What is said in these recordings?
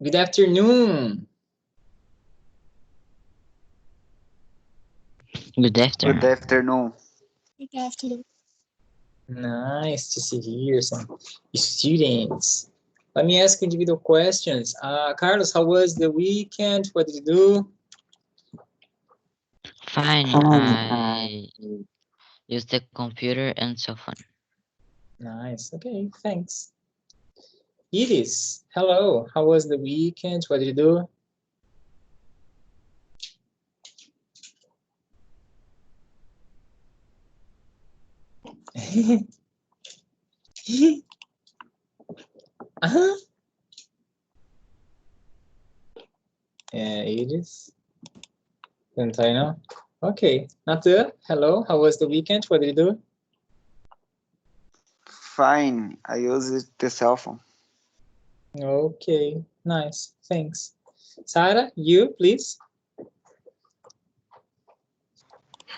Good afternoon. Good Good afternoon. afternoon. Good afternoon. Nice to see here some students. Let me ask individual questions. Carlos, how was the weekend? What did you do? Fine, I use the computer and cell phone. Nice. Okay, thanks. Iris, hello. How was the weekend? What did you do? Uh-huh. Iris. Antonio. Okay. Natan, hello. How was the weekend? What did you do? Fine. I use the cell phone. Okay. Nice. Thanks. Sarah, you, please.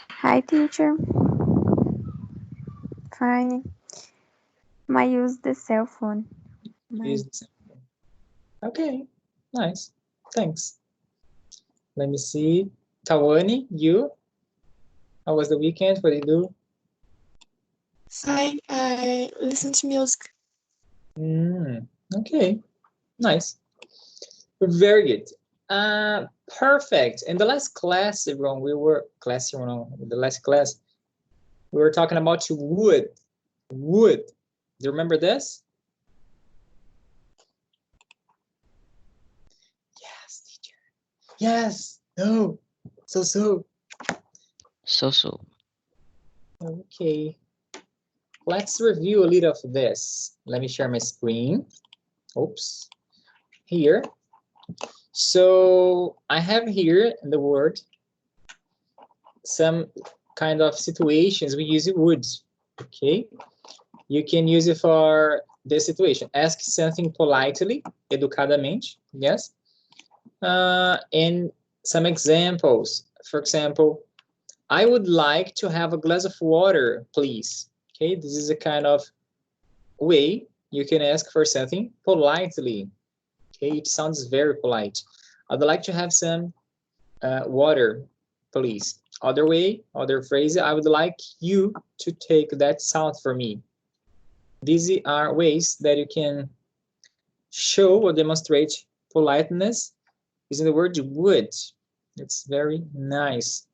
Hi, teacher. Fine. I use the cell phone. Use the same phone. Okay. Nice. Thanks. Let me see. Tawani, you? How was the weekend? What did you do? Fine. I listen to music. Okay. Nice. Very good. Perfect. In the last class, everyone, the last class, we were talking about wood. Wood. Do you remember this? Yes, teacher. Yes. No. So. So. Okay. Let's review a little of this. Let me share my screen. Oops. Here. So I have here in the word some kind of situations we use would. Okay. You can use it for this situation. Ask something politely, educadamente. Yes. And some examples. For example, I would like to have a glass of water, please. Okay, this is a kind of way you can ask for something politely. Okay, it sounds very polite. I'd like to have some water, please. Other way, other phrase, I would like you to take that salt for me. These are ways that you can show or demonstrate politeness using the word would. It's very nice.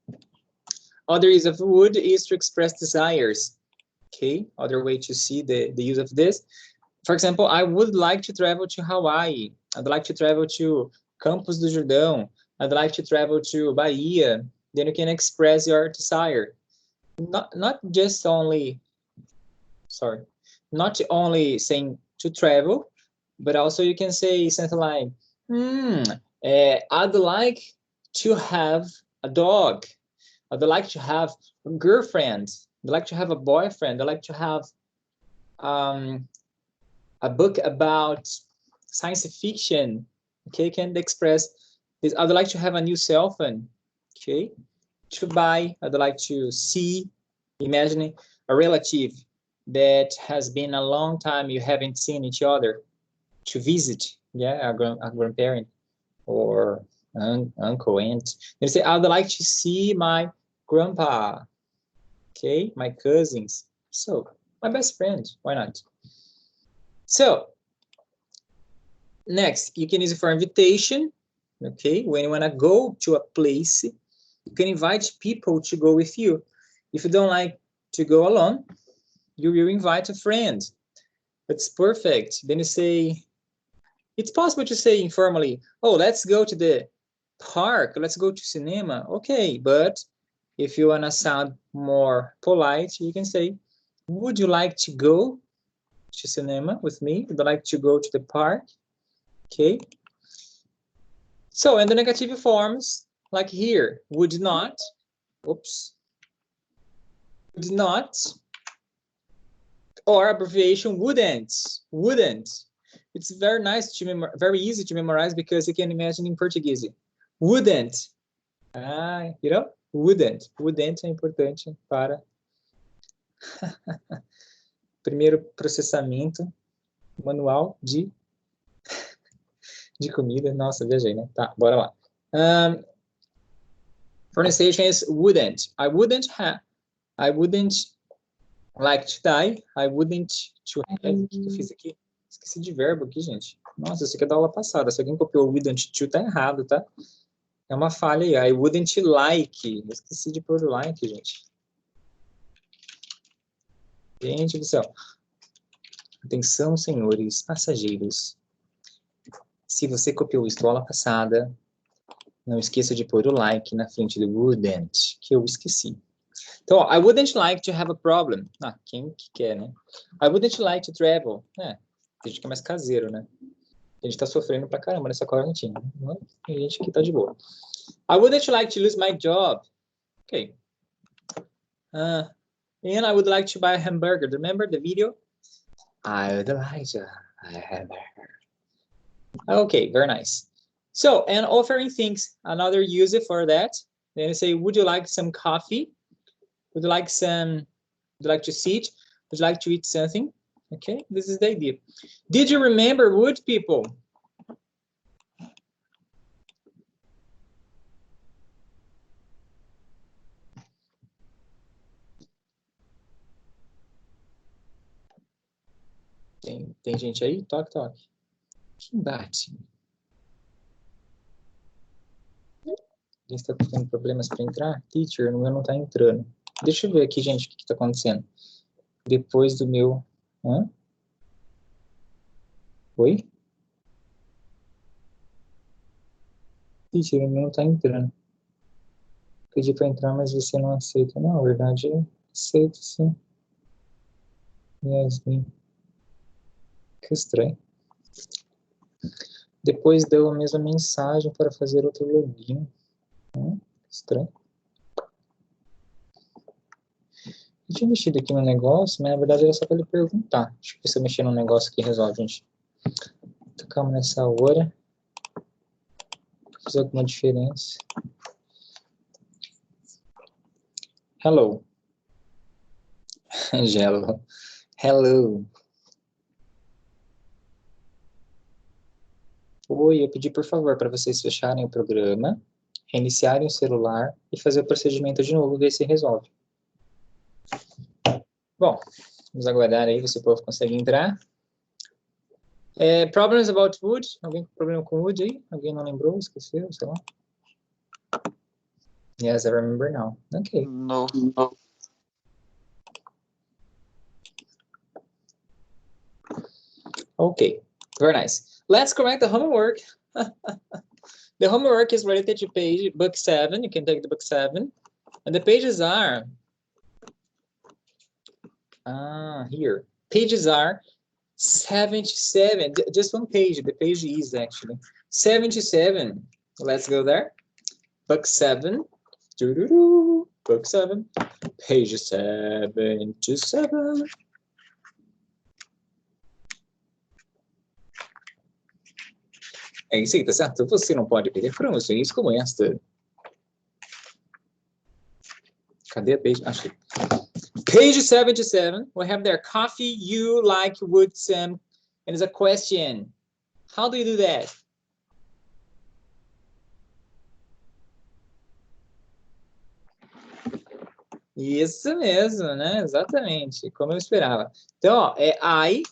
Other use of would is to express desires. Okay, other way to see the use of this. For example, I would like to travel to Hawaii. I'd like to travel to Campos do Jordão. I'd like to travel to Bahia. Then you can express your desire. Not just only, sorry, not only saying to travel, but also you can say something like, I'd like to have a dog. I'd like to have a girlfriend. I'd like to have a boyfriend. I'd like to have a book about science fiction. Okay, can express this. I'd like to have a new cell phone. Okay, to buy. I'd like to see. Imagining a relative that has been a long time you haven't seen each other. To visit, yeah, a grandparent or uncle, aunt. They say, I'd like to see my grandpa. Okay, my cousins. So my best friend. Why not? So next, you can use it for invitation. Okay, when you want to go to a place, you can invite people to go with you. If you don't like to go alone, you will invite a friend. That's perfect. Then you say, it's possible to say informally, oh, let's go to the park, let's go to cinema. Okay, but if you want to sound more polite, you can say, would you like to go to cinema with me? Would you like to go to the park? Okay. So in the negative forms, like here, would not, oops, would not, or abbreviation wouldn't. It's very nice to very easy to memorize because you can imagine in Portuguese. Wouldn't. Wouldn't. Wouldn't é importante para primeiro processamento manual de De comida. Nossa, viajei, né? Tá, bora lá. Pronunciation is wouldn't. I wouldn't like to die. I wouldn't to have. O que eu fiz aqui? Esqueci de verbo aqui, gente. Nossa, isso aqui é da aula passada. Se alguém copiou wouldn't to, tá errado, tá? É uma falha aí. I wouldn't like. Eu esqueci de pôr o like, gente. Gente do céu. Atenção, senhores passageiros. Se você copiou isso da aula passada, não esqueça de pôr o like na frente do wouldn't, que eu esqueci. Então, ó, I wouldn't like to have a problem. Ah, quem que quer, né? I wouldn't like to travel. É, tem gente que é mais caseiro, né? A gente tá sofrendo pra caramba nessa quarentena. Né? Tem gente que tá de boa. I wouldn't like to lose my job. Ok. And I would like to buy a hamburger. Remember the video? I would like to buy a hamburger. Okay, very nice. So, and offering things, another use for that. Then you say, would you like some coffee? Would you like to sit? Would you like to eat something? Okay, this is the idea. Did you remember would, people? Tem gente aí? Toque, toque. Quem bate? Quem está tendo problemas para entrar? Teacher, o meu não está entrando. Deixa eu ver aqui, gente, o que está acontecendo. Depois do meu... Hã? Oi? Teacher, o meu não está entrando. Pedi para entrar, mas você não aceita. Não, na verdade, eu aceito, sim. Yasmin. Que estranho. Depois deu a mesma mensagem para fazer outro login. Estranho. Eu tinha mexido aqui no negócio, mas na verdade era só para ele perguntar. Deixa eu ver se eu mexer no negócio que resolve, gente. Tocamos nessa hora. Fazer alguma diferença. Hello. Gelo. Hello. Oi, eu pedi, por favor, para vocês fecharem o programa, reiniciarem o celular e fazer o procedimento de novo, ver se resolve. Bom, vamos aguardar aí, ver se o povo consegue entrar. Problems about wood? Alguém com problema com wood aí? Alguém não lembrou, esqueceu, sei lá? Yes, I remember now. Okay. No. Okay, very nice. Let's correct the homework. The homework is related to book 7. You can take the book 7. And the pages are... here. Pages are 77. Just one page. The page is actually 77. Let's go there. Book 7. Book 7. Page 77. É isso aí, tá certo? Você não pode perder promoções como esta. Cadê a page? Achei. Page 77. We have there coffee you like would some. And it's a question. How do you do that? Isso mesmo, né? Exatamente. Como eu esperava. Então, ó, é I.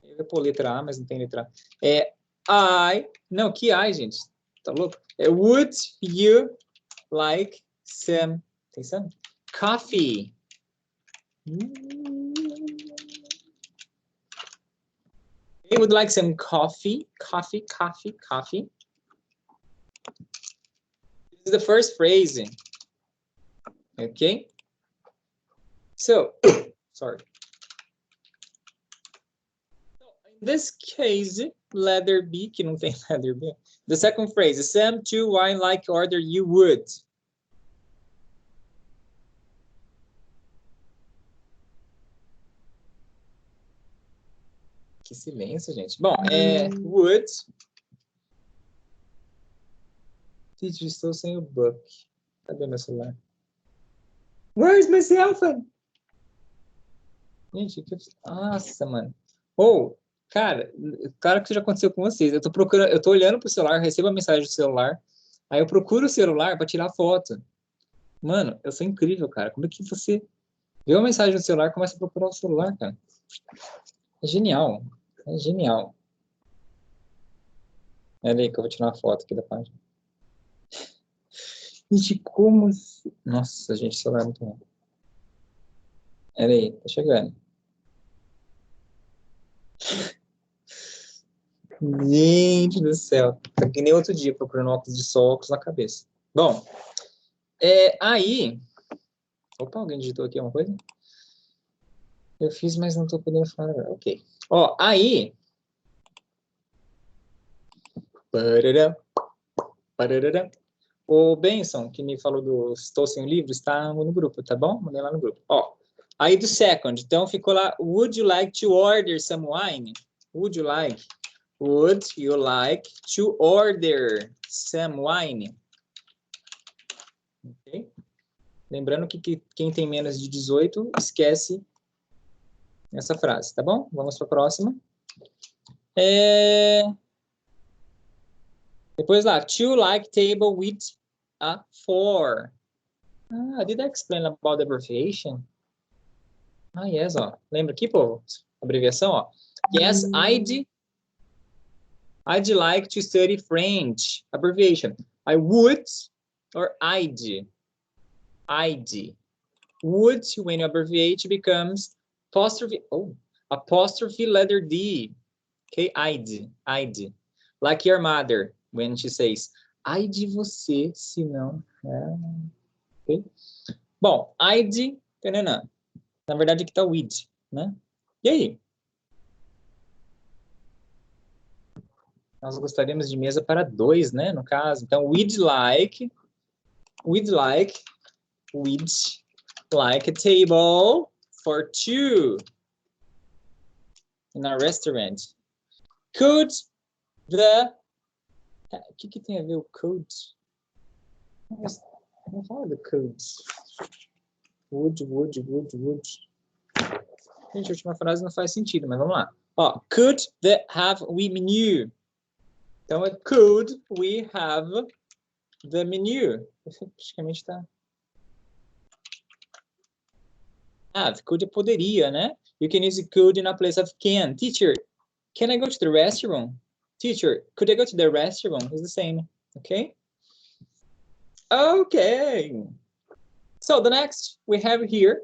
Eu vou pôr letra A, mas não tem letra A. É I. Não, que I, gente? Tá louco? É would you like some. Atenção. Coffee. You would like some coffee. Coffee. This is the first phrase. Okay? So, sorry. In this case, letter B, que não tem letter B. The second phrase, Sam, to, why, like, order, you would. Que silêncio, gente. Bom, would. Teacher, estou sem o book. Cadê meu celular? Where's my cell phone? Gente, que... Nossa, mano. Oh, Cara, claro que isso já aconteceu com vocês. Eu tô procurando, eu tô olhando pro celular, recebo a mensagem do celular, aí eu procuro o celular para tirar foto. Mano, eu sou incrível, cara. Como é que você vê uma mensagem no celular e começa a procurar o celular, cara? É genial. É genial. Olha aí que eu vou tirar uma foto aqui da página. Gente, como... Nossa, gente, o celular é muito bom. Olha aí, tá chegando. Gente do céu. Tá que nem outro dia procurando óculos de sol, óculos na cabeça. Bom, aí... Opa, alguém digitou aqui alguma coisa? Eu fiz, mas não tô podendo falar agora. Ok. Ó, aí... Parará, parará. O Benson, que me falou do Estou Sem Livro, está no grupo, tá bom? Mandei lá no grupo. Ó, aí do second, então ficou lá, would you like to order some wine? Would you like to order some wine? Okay? Lembrando que quem tem menos de 18, esquece essa frase, tá bom? Vamos para a próxima. Depois lá, to like table with a 4. Did I explain about the abbreviation? Yes, ó. Lembra aqui, povo? Abreviação, ó. Yes, I'd like to study French. Abbreviation. I would or I'd. Would, when you abbreviate, becomes apostrophe letter D. Okay, I'd. Like your mother, when she says, ai de você, se não... Okay? Bom, I'd... Na verdade, aqui está o with, né? E aí? Nós gostaríamos de mesa para 2, né? No caso. Então, we'd like a table for 2 in a restaurant. Could the... O que tem a ver o could? Não fala do could. Would. Gente, a última frase não faz sentido, mas vamos lá. Ó, could we menu? Então, could we have the menu? Praticamente tá. Could poderia, né? You can use could in a place of can. Teacher, can I go to the restroom? Teacher, could I go to the restroom? It's the same, okay? Okay. So, the next we have here.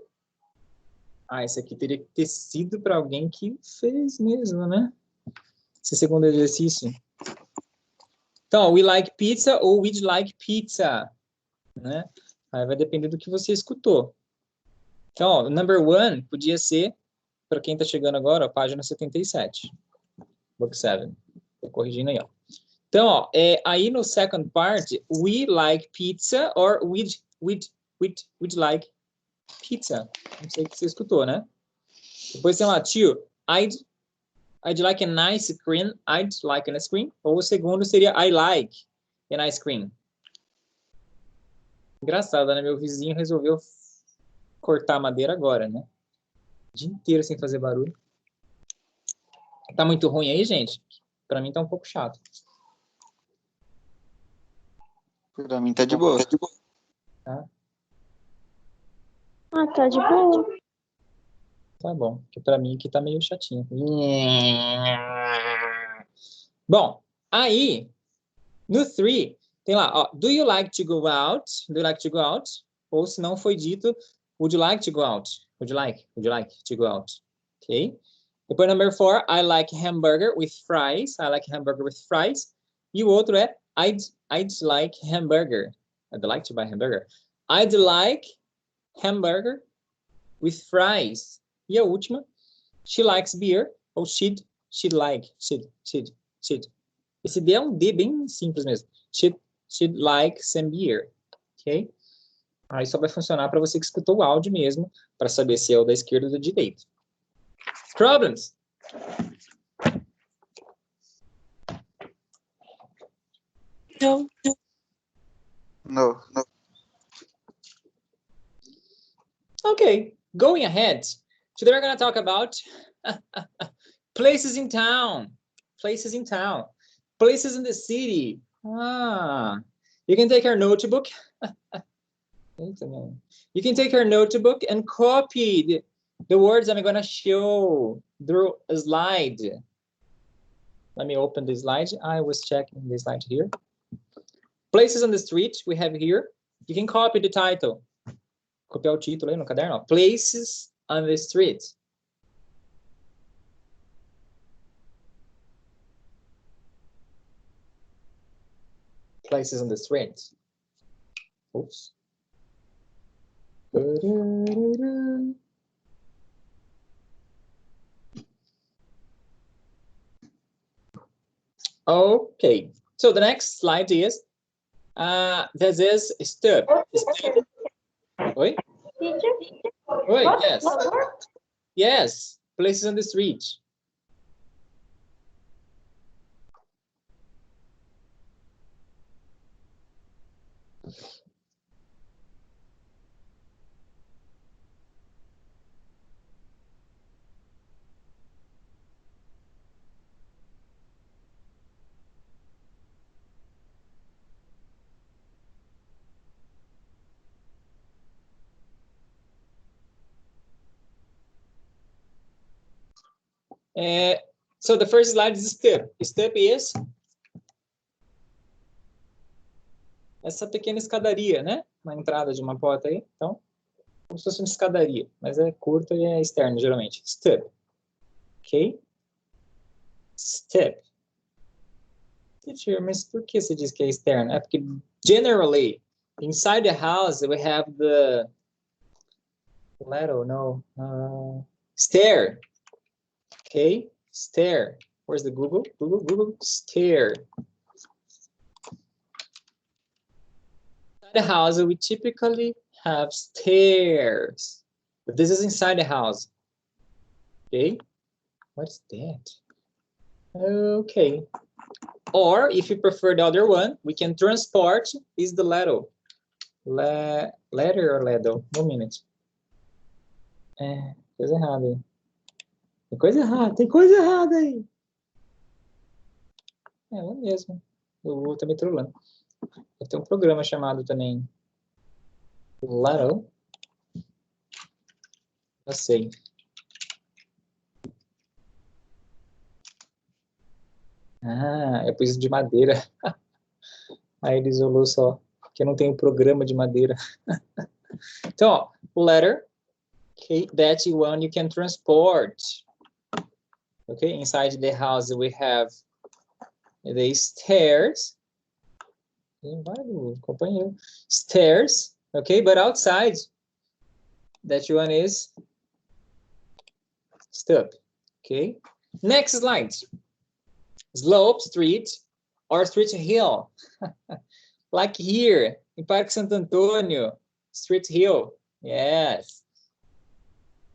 Esse aqui teria que ter sido para alguém que fez mesmo, né? Esse segundo exercício. Então, we like pizza ou we'd like pizza, né? Aí vai depender do que você escutou. Então, ó, number 1 podia ser, para quem está chegando agora, ó, página 77. Book 7. Estou corrigindo aí, ó. Então, ó, aí no second part, we like pizza or we'd like pizza. Não sei o que você escutou, né? Depois tem lá, tio, I'd like an ice cream. I'd like an ice cream. Ou o segundo seria I like an ice cream. Engraçado, né? Meu vizinho resolveu cortar a madeira agora, né? O dia inteiro sem fazer barulho. Tá muito ruim aí, gente? Pra mim tá um pouco chato. Pra mim tá de boa. Tá? Tá de boa. Tá bom. Porque pra mim aqui tá meio chatinho. Bom, aí, no 3, tem lá, ó, do you like to go out? Do you like to go out? Ou se não foi dito, would you like to go out? Would you like to go out? Ok? Depois, number 4, I like hamburger with fries. I like hamburger with fries. E o outro é, I'd like hamburger. I'd like to buy hamburger. I'd like hamburger with fries. E a última, she likes beer. Ou she'd like. Esse D é um D bem simples mesmo. She'd like some beer. Ok? Aí só vai funcionar para você que escutou o áudio mesmo, para saber se é o da esquerda ou da direita. Problems? No. No. Okay, going ahead. Today we're going to talk about Places in town. Places in town. Places in the city. Ah, you can take our notebook. You can take our notebook and copy the words I'm going to show through a slide. Let me open the slide. I was checking the slide here. Places on the street, we have here. You can copy the title. Copiar o título aí no caderno. Places on the street. Places on the street. Oops. Okay, so the next slide is this is step. Oi? Oi, yes. Yes, places on the street. So the first slide is step. Step is essa pequena escadaria, né? Na entrada de uma porta aí. Então, como se fosse uma escadaria, mas é curta e é externa, geralmente. Step. Ok? Step. Teacher, mas por que você diz que é externa? É porque, generally, inside the house, we have the ladder, no, stair. Okay? Stair. Where's the Google? Google, stair. Inside the house, we typically have stairs. But this is inside the house. Okay? What's that? Okay. Or, if you prefer the other one, we can transport is the ladder. Ladder or ladder? 1 minute. Coisa errada aí. Tem coisa errada aí. É ela mesmo. O Google tá me trollando. Tem um programa chamado também Ladder. Eu sei. Eu pus de madeira. Aí ele isolou só, porque eu não tenho programa de madeira. Então, ó, ladder, okay, that one you can transport. Okay, inside the house we have the stairs. Companheiro. Stairs, okay, but outside that one is step. Okay, next slide. Slope, street, or street hill. Like here, in Parque Santo Antônio, street hill. Yes,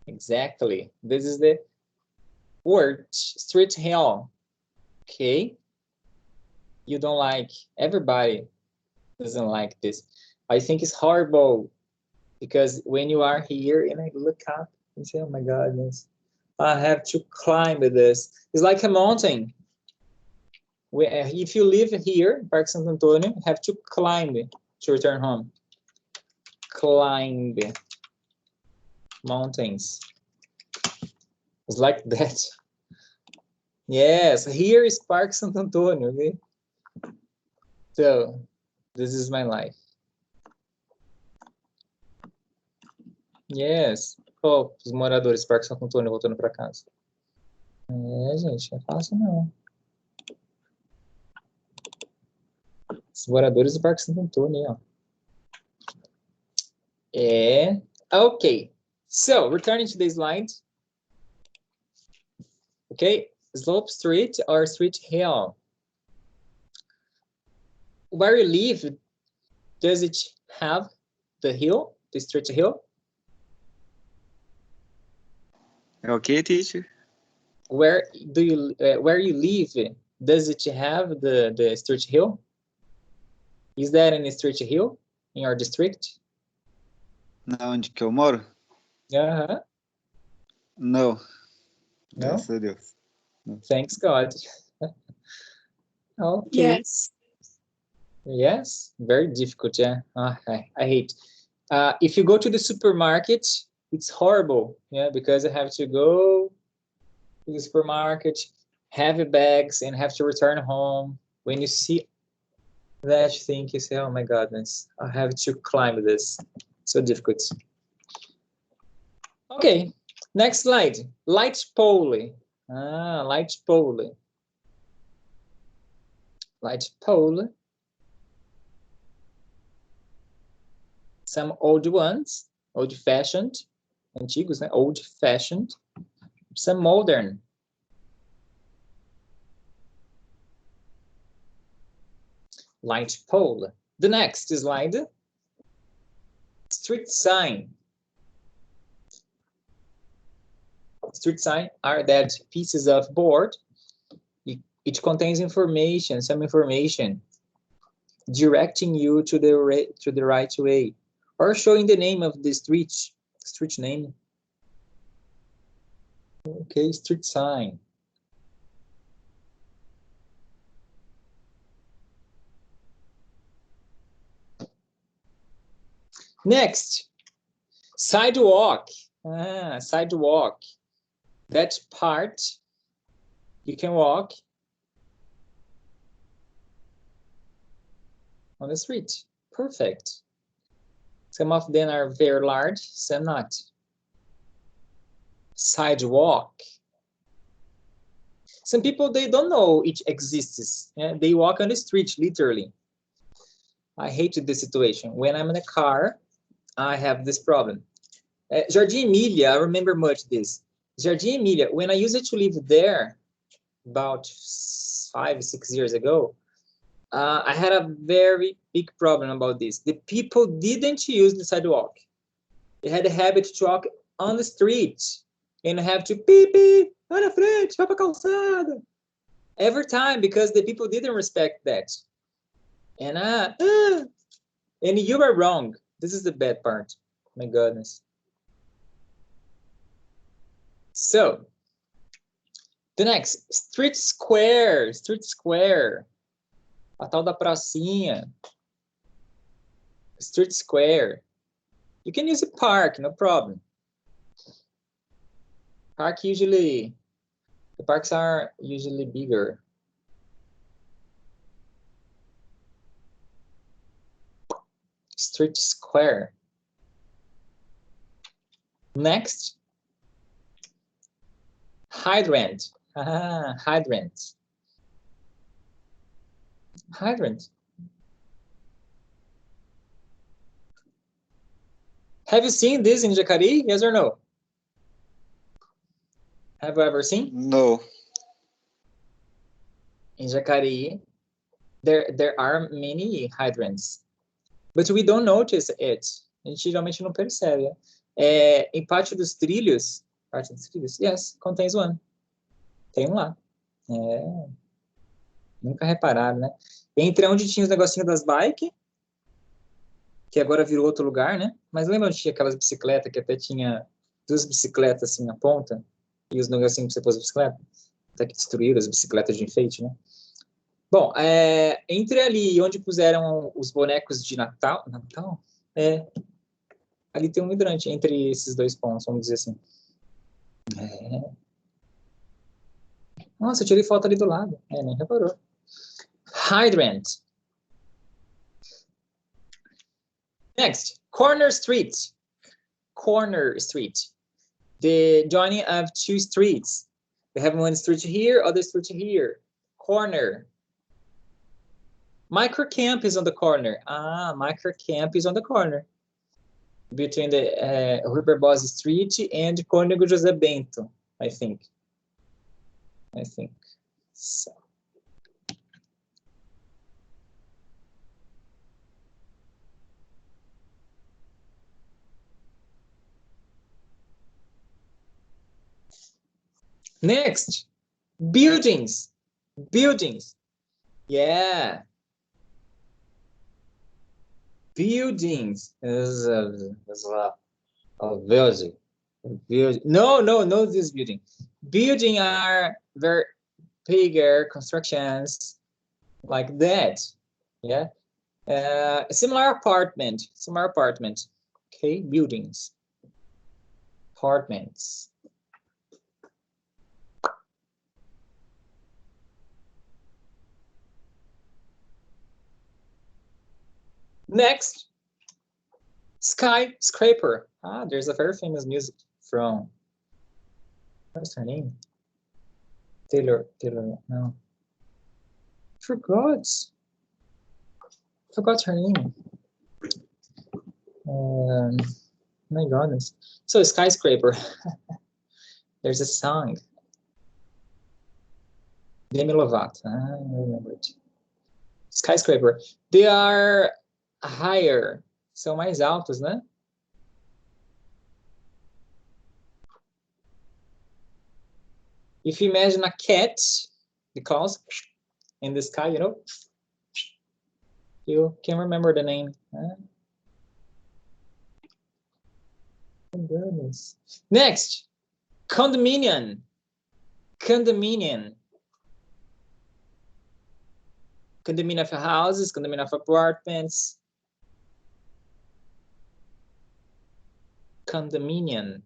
exactly. This is the word, street hill. Okay. You don't like, everybody doesn't like this. I think it's horrible because when you are here and I look up and say, oh my goodness, I have to climb this. It's like a mountain. If you live here, Parque Santo Antônio, you have to climb to return home. Climb mountains. It's like that. Yes, here is Parque Santo Antônio, okay? So, this is my life. Yes. Oh, os moradores do Parque Santo Antônio voltando para casa. Gente, não é fácil não. Os moradores do Parque Santo Antônio, ó. Okay. So, returning to the slide. Okay, slope, street, or street hill. Where you live, does it have the hill, the street hill? Okay, teacher. Where you live, does it have the street hill? Is there any street hill in your district? Na onde que eu moro? Uh-huh. Não. Não? Graças a Deus. Thanks God. Okay. Yes. Yes, very difficult, yeah. I hate. If you go to the supermarket, it's horrible, yeah, because I have to go to the supermarket, heavy bags, and have to return home. When you see that thing, you say, oh my goodness, I have to climb this. So difficult. Okay, next slide. Light pole. Light pole. Light pole. Some old ones, old-fashioned, antigos, né? Old-fashioned. Some modern. Light pole. The next slide. Street sign. Street sign are that pieces of board. It contains information, some information, directing you to the right way, or showing the name of the street name. Okay, street sign. Next, sidewalk. Sidewalk. That part you can walk on the street. Perfect. Some of them are very large, some not. Sidewalk. Some people, they don't know it exists. Yeah? They walk on the street, literally. I hate this situation. When I'm in a car, I have this problem. Jardim Emilia, I remember much this. Jardim Emilia, when I used to live there, about 5, 6 years ago, I had a very big problem about this. The people didn't use the sidewalk. They had a habit to walk on the street and have to beep, vai na frente, vai pra calçada. Every time, because the people didn't respect that. And you are wrong. This is the bad part. My goodness. So, the next, street square. Street square. A tal da pracinha. Street square. You can use a park, no problem. The parks are usually bigger. Street square. Next, hydrant. Hydrant. Hydrant. Have you seen this in Jacareí? Yes or no? Have you ever seen? No. In Jacareí, there are many hydrants, but we don't notice it. A gente geralmente não percebe. Em parte dos trilhos, yes, contains one. Tem um lá. Nunca repararam, né? Entre onde tinha os negocinhos das bikes, que agora virou outro lugar, né? Mas lembra onde tinha aquelas bicicletas que até tinha 2 bicicletas assim na ponta e os negocinhos pra você pôr a bicicleta? Até que destruíram as bicicletas de enfeite, né? Bom, entre ali e onde puseram os bonecos de Natal, ali tem um hidrante entre esses 2 pontos, vamos dizer assim. Nossa, eu tirei foto ali do lado. Nem reparou. Hydrant. Next, corner street. Corner street. The joining of 2 streets. We have one street here, other street here. Corner. Microcamp is on the corner. Microcamp is on the corner. Between the Rui Barbosa Street and Cônego José Bento, I think. So. Next, buildings. Buildings. Yeah. Buildings. Building. No, this building. Building are very bigger constructions like that. Yeah. Similar apartment. Okay, buildings. Apartments. Next, skyscraper. Ah, there's a very famous music from, what's her name? Taylor, no. Forgot her name. My goodness. So skyscraper. There's a song. Demi Lovato. I remember it. Skyscraper. They are higher. São mais altos, né? If you imagine a cat, because in the sky, you know, you can remember the name. Oh, goodness. Next, condominium. Condominium of houses, condominium of apartments. Condominium.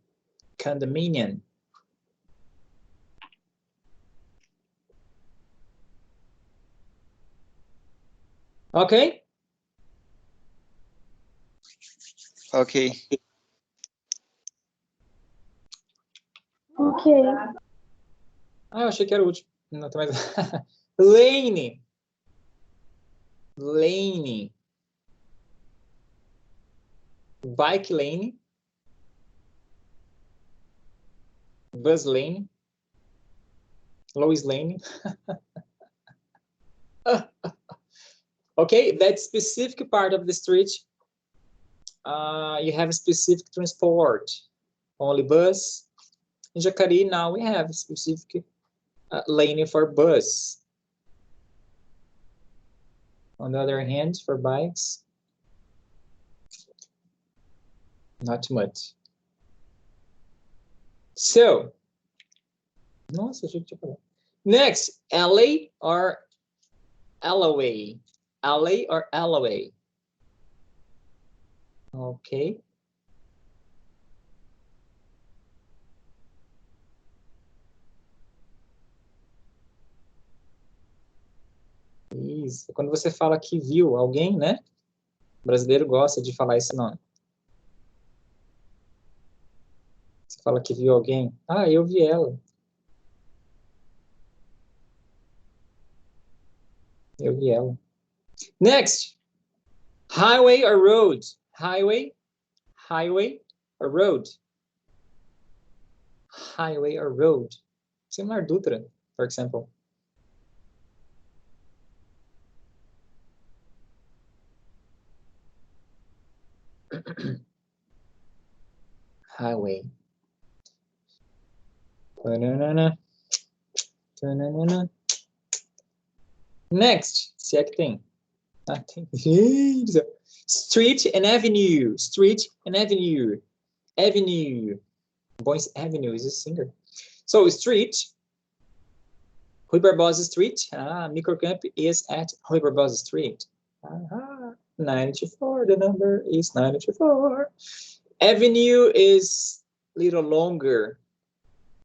Okay? Ok. Ok. Ah, eu achei que era o último. Não, tem mais. Lane. Bike lane. Bus lane. Lois lane. Okay, that specific part of the street, you have a specific transport. Only bus. In Jacareí, now we have a specific lane for bus. On the other hand, for bikes, not too much. So, nossa, achei que tinha falado. Next, alley or alleyway. Alley or alleyway. Okay. Isso. Quando você fala que viu alguém, né? O brasileiro gosta de falar esse nome. Você fala que viu alguém. Ah, eu vi ela. Eu vi ela. Next. Highway or road? Highway or road? Highway or road? Similar Dutra, for example. Highway. Next, se é que tem. Ah, tem. Street and avenue. Street and avenue. Avenue. Boys Avenue is a singer. So street. Rui Barbosa Street. Microcamp is at Rui Barbosa Street. 94. The number is 94. Avenue is a little longer.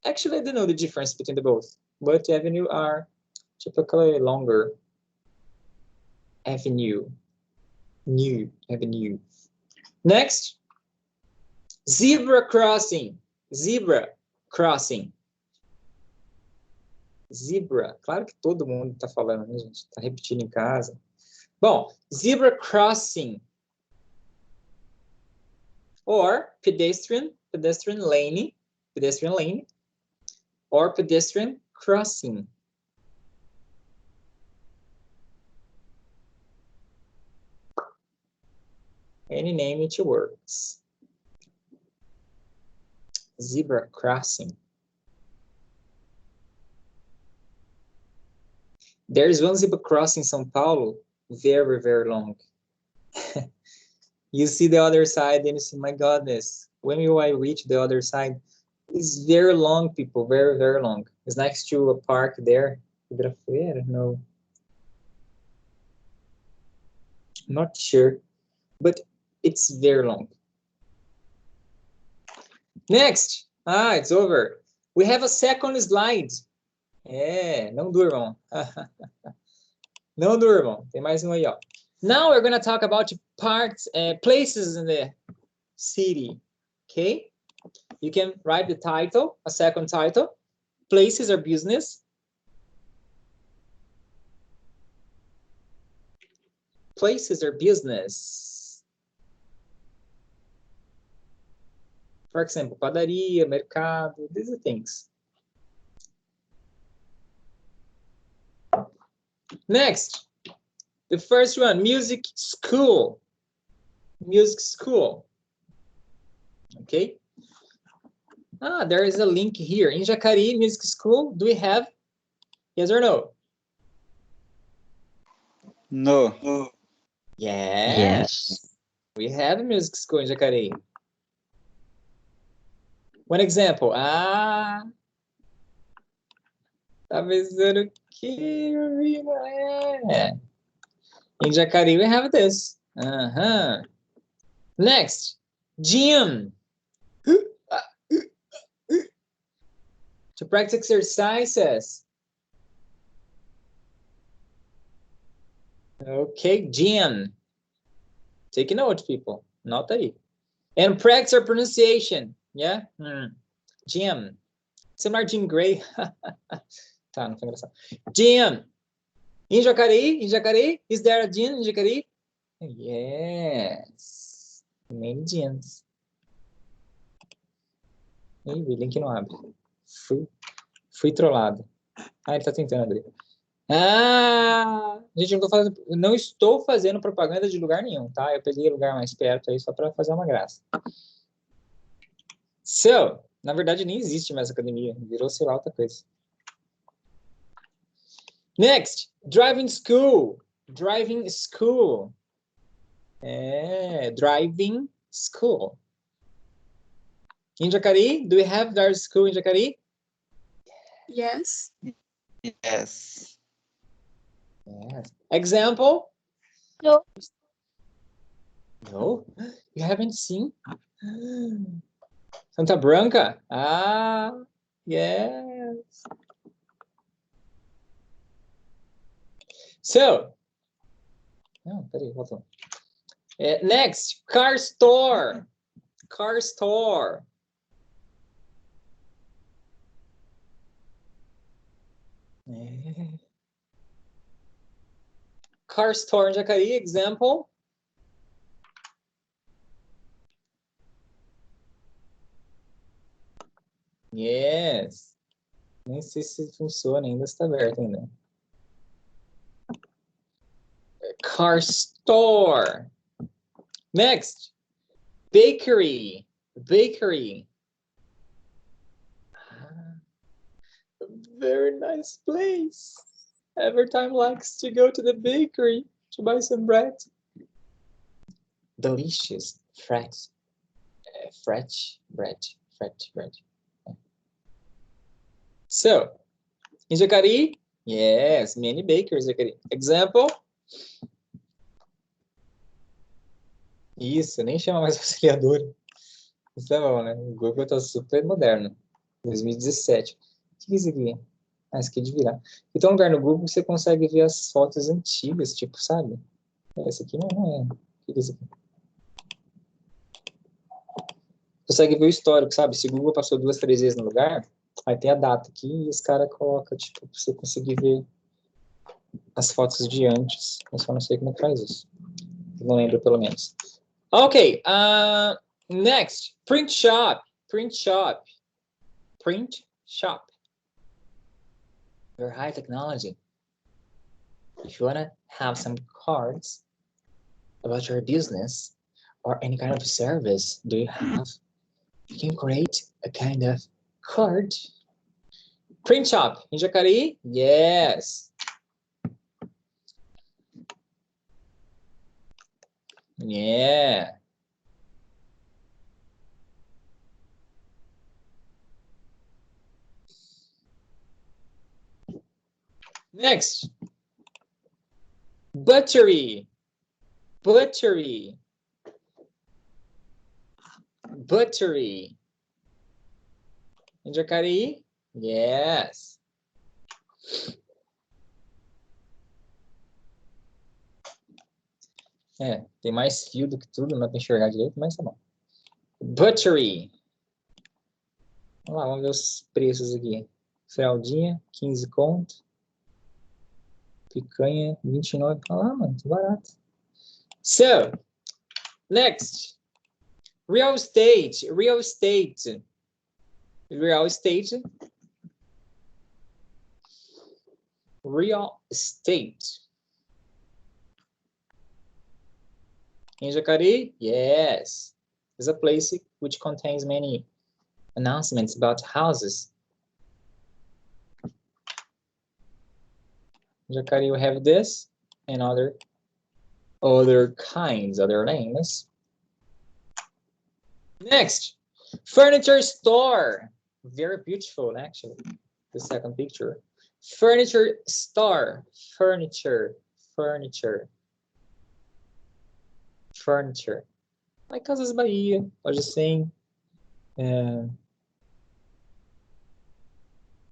Actually, I don't know the difference between the both, but avenue are typically longer. Avenue. New avenue. Next, zebra crossing. Zebra crossing. Zebra. Claro que todo mundo está falando, né, gente? Está repetindo em casa. Bom, zebra crossing. Or pedestrian lane, or pedestrian crossing. Any name it works. Zebra crossing. There is one zebra crossing in São Paulo, very, very long. You see the other side and you see, my goodness, when will I reach the other side? It's very long, people, very, very long. It's next to a park there. Ibirapuera? No. Not sure, but it's very long. Next. It's over. We have a second slide. Não durmam. Não durmam. Tem mais um aí, ó. Now we're going to talk about parts, places in the city. Okay? You can write the title, a second title. Places or business. Places or business. For example, padaria, mercado, these are things. Next, the first one, music school. Music school. Okay. There is a link here. In Jacareí Music School, do we have? Yes or no? No. Yes. We have a music school in Jacareí. One example. Tá pensando que in Jacareí we have this. Next, gym. To practice exercises. Okay, gym. Take note, people. Nota aí. And practice our pronunciation. Yeah? Gym. Similar Jim Gray. Tá, não foi engraçado. Gym. In Jacareí, is there a gym in Jacareí? Yes. Many gyms. Ih, o link não abre. Fui trollado. Ele tá tentando abrir. Gente, não estou fazendo propaganda de lugar nenhum, tá? Eu peguei lugar mais perto aí só para fazer uma graça. So, na verdade nem existe mais academia, virou sei lá outra coisa. Next, driving school. Driving school. Driving school. In Jacareí, do we have driving school in Jacareí? Yes. Yes. Yes. Example? No. No? You haven't seen? Santa Branca? Yes. So, peraí, voltou. Next, car store. Car store. Car store in Jacareí, example. Yes. Nem sei se funciona ainda, está aberto ainda. Car store. Next, bakery. Bakery. A very nice place. Every time likes to go to the bakery to buy some bread. Delicious, fresh bread. So, in Jacareí, yes, many bakers in Jacareí. Example. Isso, nem chama mais auxiliador. Isso é bom, né? O Google tá super moderno. 2017. O que é isso aqui? Isso aqui é de virar. E tem um lugar no Google que você consegue ver as fotos antigas, tipo, sabe? Esse aqui não é. O que é isso aqui? Consegue ver o histórico, sabe? Se o Google passou 2, 3 vezes no lugar, aí tem a data aqui e os caras colocam, tipo, pra você conseguir ver as fotos de antes. Eu só não sei como faz isso. Não lembro, pelo menos. Ok. Next. Print shop. Print shop. Print shop. Very high technology. If you want to have some cards about your business or any kind of service do you have, you can create a kind of card. Print shop in Jacareí? Yes. Yeah. Next. Butchery. Butchery. Butchery. Em Jacareí? Yes. É, tem mais fio do que tudo, não dá pra enxergar direito, mas tá bom. Butchery. Vamos lá, vamos ver os preços aqui. Fraldinha, 15 conto. Picanha, 29. Olha lá, mano, tá barato. So, next. Real estate. Real estate. Real estate. Real estate. In Jacareí? Yes. It's a place which contains many announcements about houses. In Jacareí we have this and other kinds, other names. Next, furniture store. Very beautiful, actually. The second picture. Furniture store. Furniture. Furniture. Furniture. Like Casas Bahia, pode ser em,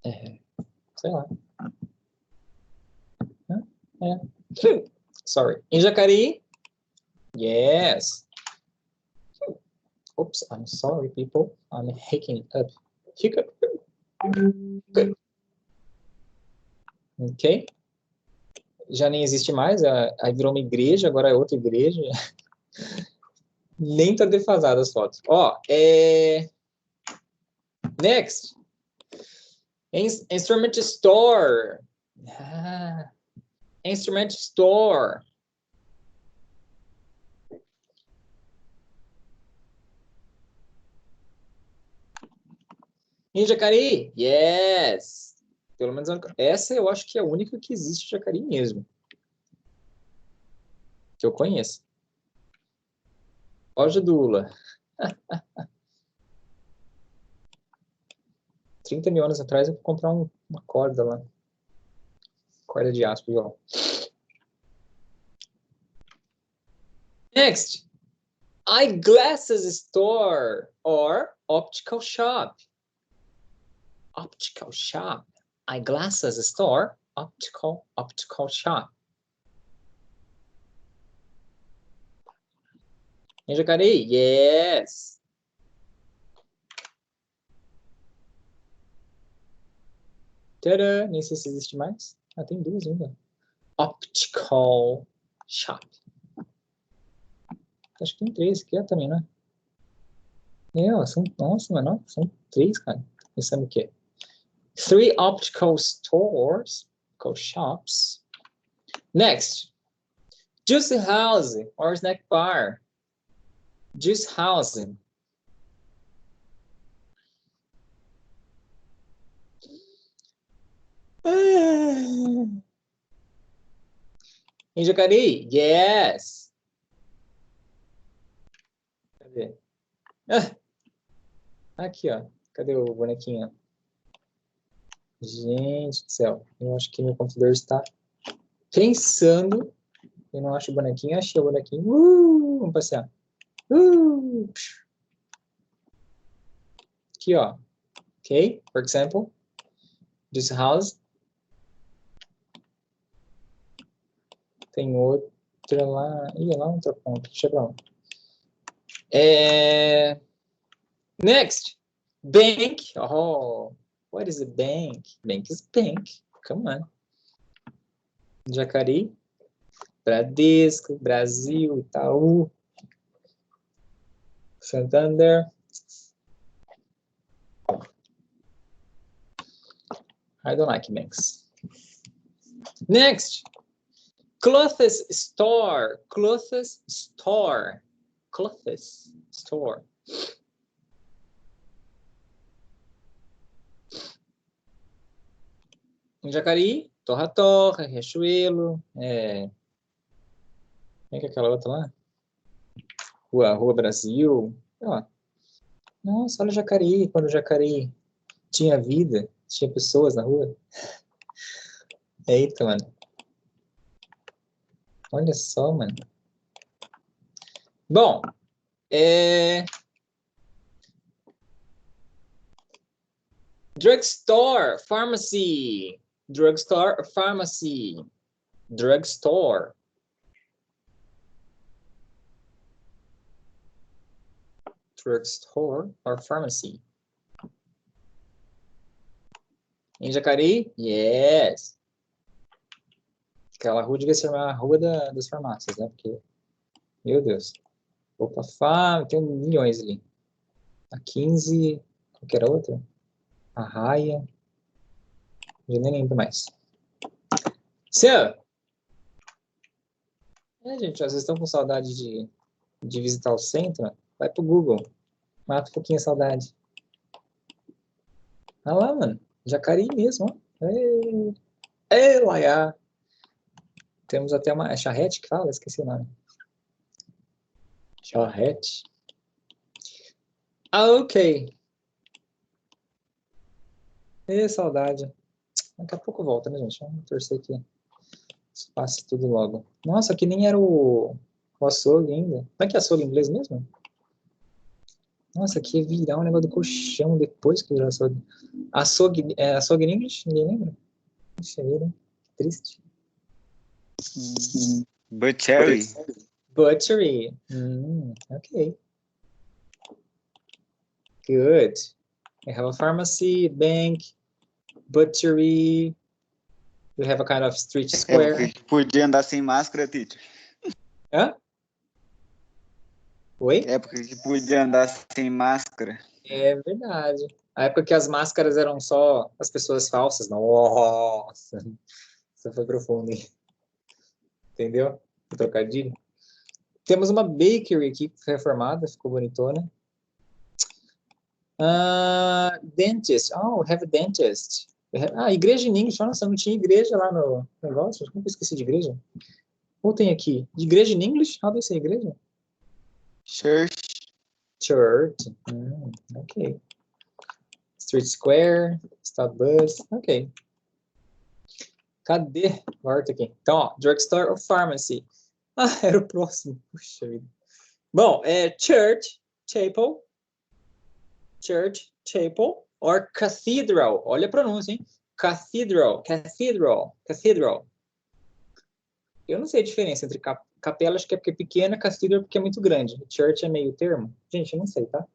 sei lá. Sorry. Em Jacareí? Yes. Oops, I'm sorry, people. I'm hicking up. Hiccup. Good. Ok. Já nem existe mais, aí virou uma igreja, agora é outra igreja. Nem tá defasada as fotos. Ó, next. Instrument store. Instrument store. Em Jacareí? Yes. Pelo menos essa eu acho que é a única que existe em Jacareí mesmo. Que eu conheço. Loja do Lula. 30 mil anos atrás eu fui comprar uma corda lá. Corda de aço, violão. Next. Eyeglasses store or optical shop. Optical shop. Eyeglasses store, optical shop. Em Jacareí? Yes. Tadã! Nem sei se existe mais. Ah, tem duas ainda. Optical shop. Acho que tem três aqui também, né? Nossa, mano, são três, cara. Pensando o quê? 3 optical stores, optical shops. Next. Juice house or snack bar. Juice house. Em Jacareí? Yes. Cadê? Aqui, ó. Cadê o bonequinho? Gente do céu. Eu acho que meu computador está pensando. Eu não acho o bonequinho. Achei o bonequinho. Vamos passear. Aqui, ó. Ok? For example. This house. Tem outra lá. Ih, lá outra ponta. Deixa eu ver lá. Next. Bank. Oh, what is a bank? Bank is bank. Come on. Jacareí. Bradesco, Brasil, Itaú. Santander. I don't like banks. Next. Clothes store. Clothes store. Clothes store. Em Jacareí, Torra-Torra, Riachuelo. Como é que é aquela outra lá? Rua Brasil. Ó. Nossa, olha o Jacareí. Quando o Jacareí tinha vida, tinha pessoas na rua. Eita, mano. Olha só, mano. Bom, drugstore, pharmacy. Drugstore or pharmacy? Drugstore. Drugstore or pharmacy? Em Jacareí? Yes. Aquela rua devia ser a rua das farmácias, né? Porque, meu Deus. Opa, tem milhões ali. A 15, qual que era a outra? A Raia. Já nem lembro mais. So, gente, vocês estão com saudade de visitar o centro? Vai pro Google. Mata um pouquinho a saudade. Olha lá, mano. Jacareí mesmo, ó. Laia. Temos até uma... É charrete que fala? Esqueci o nome. Charrete. Ah, ok. Saudade. Daqui a pouco volta, né, gente? Vamos torcer que isso passe tudo logo. Nossa, aqui nem era o açougue ainda. Como é que é açougue em inglês mesmo? Nossa, aqui ia virar um negócio do colchão depois que virou açougue. Açougue em inglês? Ninguém lembra? Puxa vida, que triste. Butchery. Butchery. Okay. Good. We have a pharmacy, bank, butchery. We have a kind of street square. Porque podia andar sem máscara, teacher. Hã? Oi? Época que podia andar sem máscara. É verdade. A época que as máscaras eram só as pessoas falsas. Nossa, isso foi profundo, hein? Entendeu? O trocadilho. Temos uma bakery aqui reformada, ficou bonitona. Dentist. Oh, we have a dentist. Igreja em inglês. Nossa, não tinha igreja lá no negócio. Como que eu esqueci de igreja? Ou tem aqui? De igreja em inglês? How do you say igreja? Church. Church. Ok. Street Square. Starbucks. Ok. Cadê? Volta aqui. Então, ó, drugstore ou pharmacy? Era o próximo. Puxa vida. Bom, church, chapel, or cathedral. Olha a pronúncia, hein? Cathedral. Eu não sei a diferença entre capela, acho que é porque é pequena, cathedral porque é muito grande. Church é meio termo. Gente, eu não sei, tá?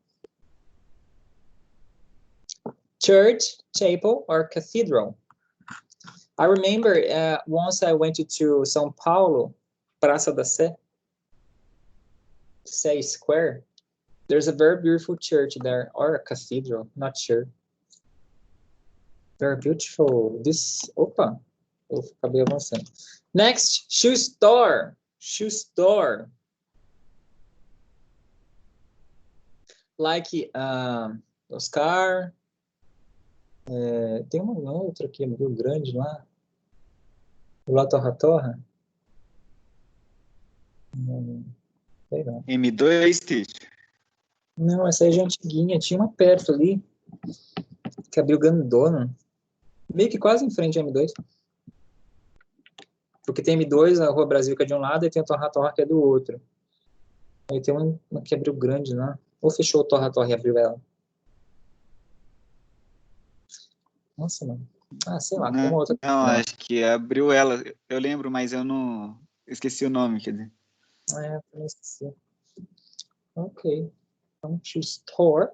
Church, chapel, or cathedral. I remember once I went to São Paulo, Praça da Sé Square. There's a very beautiful church there, or a cathedral, not sure. Very beautiful. Opa, eu acabei avançando. Next, shoe store. Like Oscar. Tem uma outra aqui no Rio Grande lá. O Torra Torra. Sei lá. M2, teacher. Não, essa aí é antiguinha. Tinha uma perto ali. Que abriu grandona. Meio que quase em frente à M2. Porque tem M2, a Rua Brasil, que é de um lado, e tem a Torra Torra, que é do outro. Aí tem uma que abriu grande lá. Ou fechou o Torra Torra e abriu ela? Nossa, mano. Sei lá, tem uma outra. Não, acho que abriu ela. Eu lembro, mas eu não... Esqueci o nome, quer dizer. Eu esqueci. Ok. Vamos to store.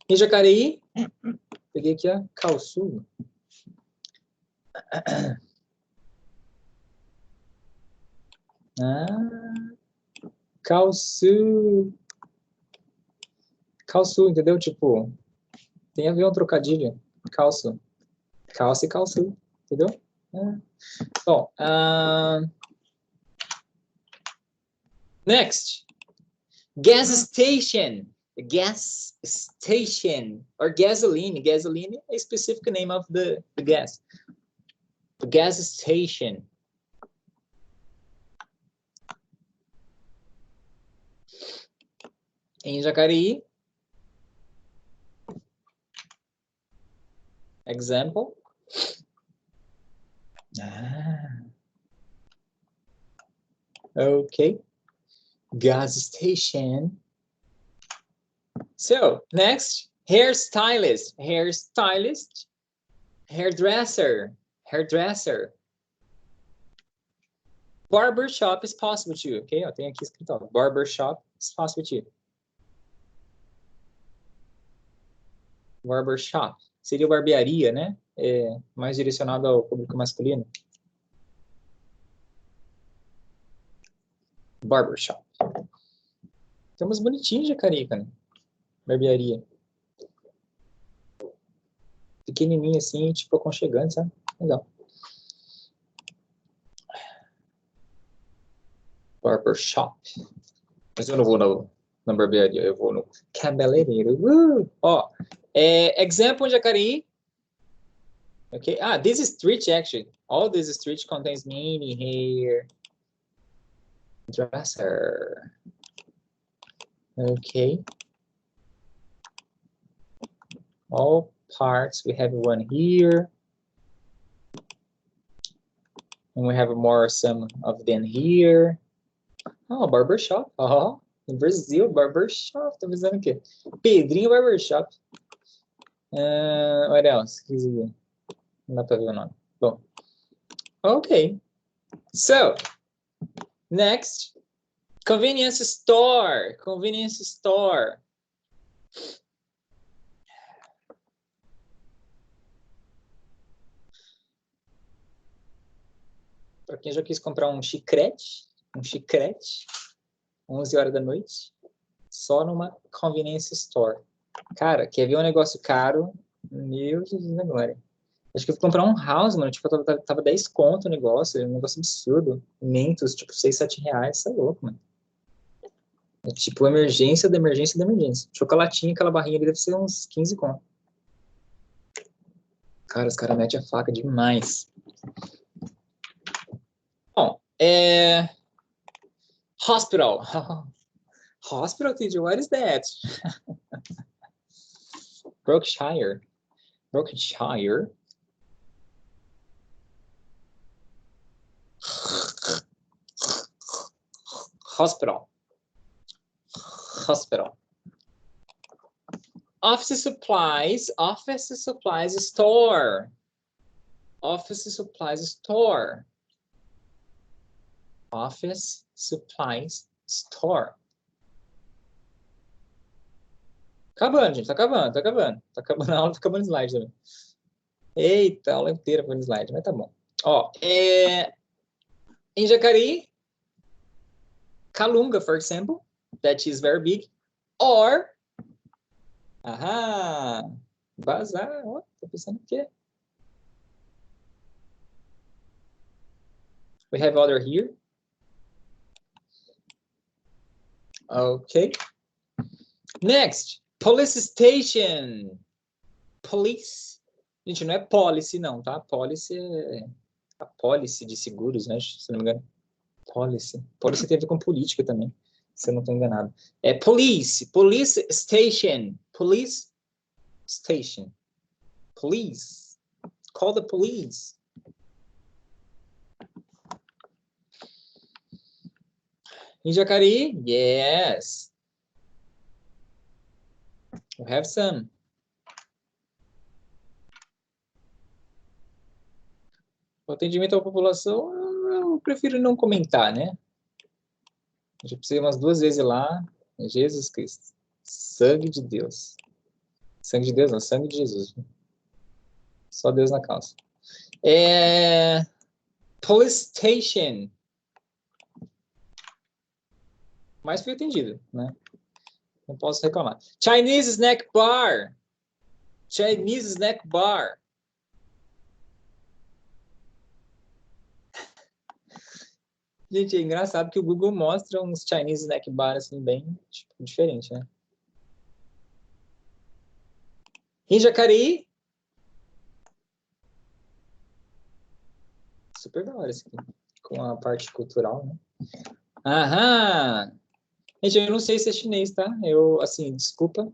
Em Jacareí, peguei aqui a calçudo. Calçu, entendeu? Tipo, tem a ver um trocadilho. Calço e calçu, entendeu? Bom, next. Gas station or gasoline. Gasoline is a specific name of the gas. The gas station. Em Jacareí. Example. Okay. Gas station. So, next, hairstylist. Hairstylist. Hairdresser. Hairdresser. Barbershop is possible too, ok? Ó, tem aqui escrito, ó, barbershop is possible too. Barbershop. Seria barbearia, né? É, mais direcionado ao público masculino. Barbershop. Temos bonitinho de Jacarica, né? Barbearia. Pequenininho assim, tipo aconchegante, sabe? Legal. Barbershop. Mas eu não vou na barbearia, eu vou no cabeleireiro. Ó, example em Jacareí. Okay. This street actually. All this street contains many hair dresser. Okay. All parts. We have one here. And we have some of them here. Oh, barbershop. Oh, in Brazil, barbershop. Tá avisando aqui. Pedrinho Barbershop. What else? Não dá para ver o nome. Bom. Okay. So, next. Convenience store. Convenience store. Para quem já quis comprar um chiclete, 11 horas da noite, só numa convenience store. Cara, quer ver um negócio caro? Meu Jesus da glória. Acho que eu fui comprar um house, mano, tipo, tava 10 conto o negócio, um negócio absurdo. Mentos, tipo, 6, 7 reais, isso é louco, mano. É tipo, emergência da emergência da emergência. Chocolatinho, aquela barrinha ali deve ser uns 15 conto. Cara, os caras metem a faca demais. Bom, hospital. Hospital, teacher, what is that? Berkshire. Hospital. Office supplies store. Office supplies store. Office supplies store. Acabando, gente, tá acabando. Tá acabando a aula, tá acabando o slide também. Eita, a aula inteira foi no slide, mas tá bom. Ó, em Jacareí, Calunga, for example, that is very big, or, bazar, ó, tô pensando o quê? We have other here. Okay. Next, police station. Police. Gente, não é policy, não, tá? Policy é a policy de seguros, né? Se não me engano. Policy. Policy tem a ver com política também, se eu não estou enganado. É police. Police station. Police station. Police. Call the police. Em Jacareí? Yes. We have some. O atendimento à população, eu prefiro não comentar, né? Já precisei umas 2 vezes ir lá. Jesus Cristo. Sangue de Deus. Sangue de Deus não, sangue de Jesus. Só Deus na causa. Police station. Mas fui atendido, né? Não posso reclamar. Chinese snack bar. Chinese snack bar. Gente, é engraçado que o Google mostra uns Chinese snack bar assim, bem tipo, diferente, né? Em Jacareí. Super da hora esse aqui. Com a parte cultural, né? Gente, eu não sei se é chinês, tá? Eu, assim, desculpa.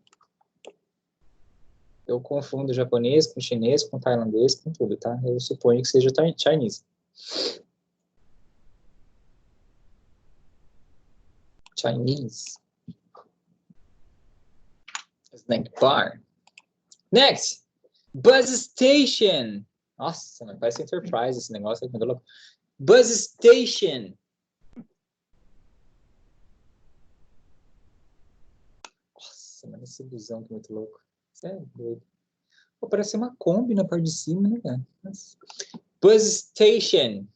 Eu confundo japonês com chinês, com tailandês, com tudo, tá? Eu suponho que seja Chinese. Chinese. Snack bar. Next. Bus station. Nossa, mano, parece Enterprise esse negócio. Bus station. Nossa, mano, esse busão que é muito louco. Isso é doido. Pô, parece uma Kombi na parte de cima, né, cara? Nossa. Bus station.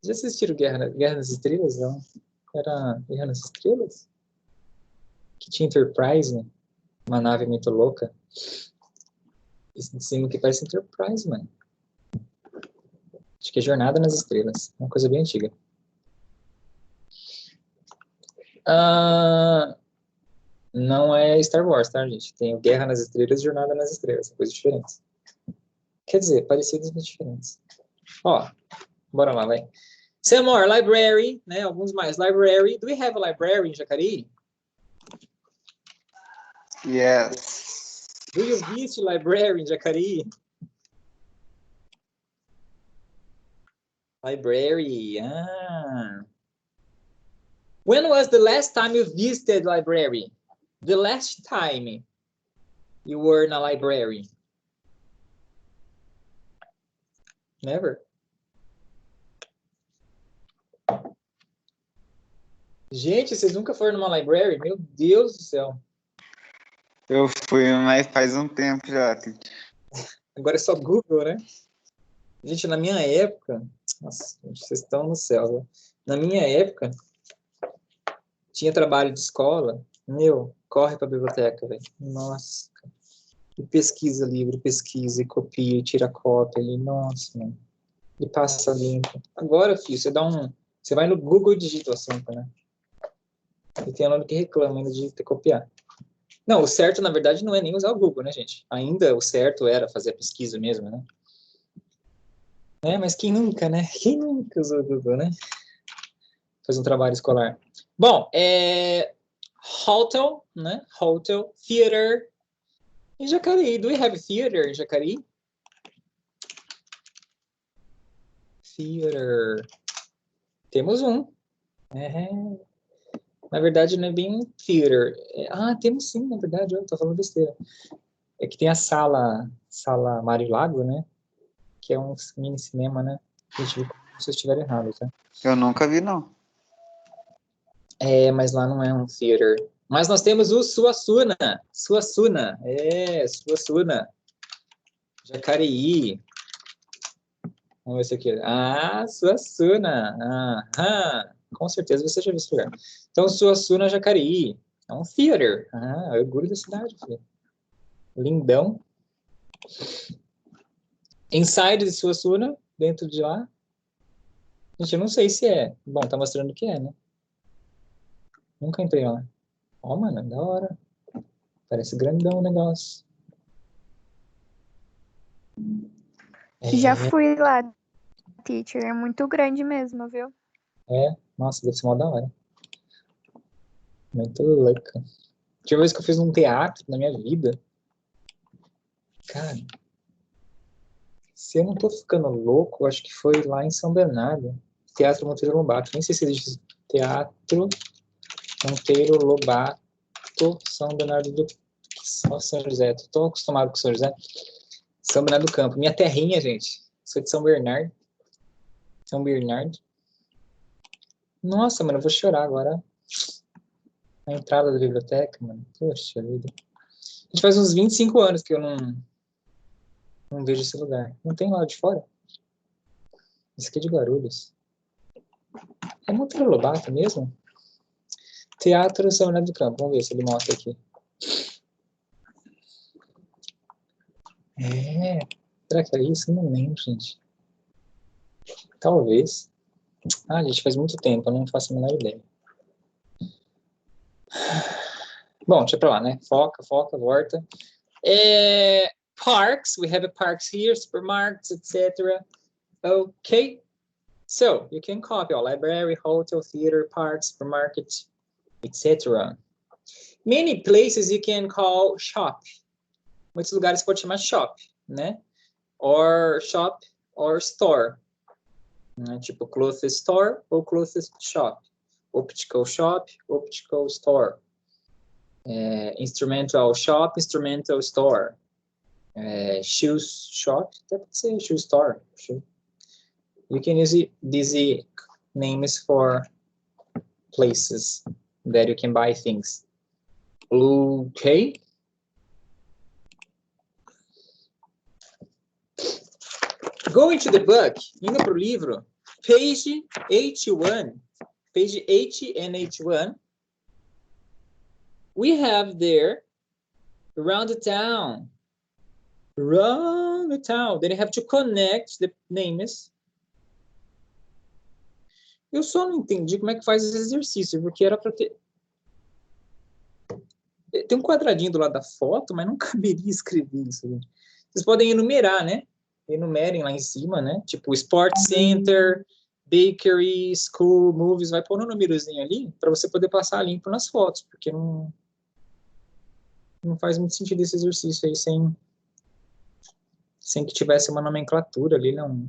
Já assistiram Guerra nas Estrelas? Não. Era Guerra nas Estrelas? Que tinha Enterprise, né? Uma nave muito louca. Esse de cima que parece Enterprise, mano. Acho que é Jornada nas Estrelas. Uma coisa bem antiga. Não é Star Wars, tá, gente? Tem o Guerra nas Estrelas e Jornada nas Estrelas. São coisas diferentes. Quer dizer, parecidas, mas diferentes. Ó, bora lá, vai. Some more, library, né? Alguns mais. Library. Do we have a library in Jacareí? Yes. Do you visit library in Jacareí? Library. When was the last time you visited library? The last time you were in a library? Never. Gente, vocês nunca foram numa library? Meu Deus do céu. Eu fui, mas faz um tempo já. Agora é só Google, né? Gente, na minha época... Nossa, vocês estão no céu, né? Na minha época, tinha trabalho de escola. Meu, corre pra biblioteca, velho. Nossa. E pesquisa livro, pesquisa, e copia, e tira cópia. E, nossa, mano. E passa limpo. Agora, filho, você vai no Google e digita o assunto, né? E tem aluno que reclama ainda de ter copiar. Não, o certo, na verdade, não é nem usar o Google, né, gente? Ainda o certo era fazer a pesquisa mesmo, né? Mas quem nunca, né? Quem nunca usou o Google, né? Fazer um trabalho escolar. Bom, hotel, né? Hotel, theater. Em Jacareí, do we have theater em Jacareí? Theater. Temos um. Na verdade, não é bem um theater. Temos sim, na verdade, eu tô falando besteira. É que tem a sala Mário Lago, né? Que é um mini cinema, né? A gente viu se eu estiver errado, tá? Eu nunca vi, não. Mas lá não é um theater. Mas nós temos o Suassuna. Suassuna. Suassuna. Jacareí. Vamos ver se aqui. Suassuna. Com certeza você já viu esse lugar. Então, Suassuna, Jacareí. É um theater. Orgulho da cidade, filho. Lindão. Inside de Suassuna, dentro de lá. Gente, eu não sei se é. Bom, tá mostrando que é, né? Nunca entrei lá. Mano, da hora. Parece grandão o negócio. Já fui lá, teacher. É muito grande mesmo, viu? Nossa, deve ser mó da hora. Muito louca. Tinha uma vez que eu fiz um teatro na minha vida. Cara, se eu não tô ficando louco, eu acho que foi lá em São Bernardo. Teatro Monteiro Lobato. Nem sei se existe Teatro Monteiro Lobato, São Bernardo do... São José. Tô tão acostumado com São José. São Bernardo do Campo. Minha terrinha, gente. Sou de São Bernardo. São Bernardo. Nossa, mano, eu vou chorar agora. Na entrada da biblioteca, mano. Poxa vida. A gente faz uns 25 anos que eu não vejo esse lugar. Não tem lá de fora? Isso aqui é de Guarulhos. É Monteiro Lobato mesmo? Teatro São Bernardo do Campo. Vamos ver se ele mostra aqui. Será que é isso? Eu não lembro, gente. Talvez. Gente, faz muito tempo. Eu não faço a menor ideia. Bom, deixa pra lá, né? Foca, volta. Parks. We have parks here, supermarkets, etc. Okay. So you can copy all library, hotel, theater, park, supermarket, etc. Many places you can call shop. Muitos lugares você pode chamar shop, né? Or shop or store. Né? Tipo clothes store ou clothes shop. Optical shop, optical store. Instrumental shop, instrumental store. Shoes shop, até pode ser shoe store. You can use these names for places that you can buy things. Okay. Going to the book, indo para o livro, page 81, page 80 and 81, we have there, around the town. Then you have to connect the names. Eu só não entendi como é que faz esse exercício, porque era para ter... Tem um quadradinho do lado da foto, mas não caberia escrever isso, gente. Vocês podem enumerar, né? Enumerem lá em cima, né? Tipo, Sports Center, Bakery, School, Movies. Vai pôr um númerozinho ali para você poder passar limpo nas fotos, porque não faz muito sentido esse exercício aí sem que tivesse uma nomenclatura ali, não,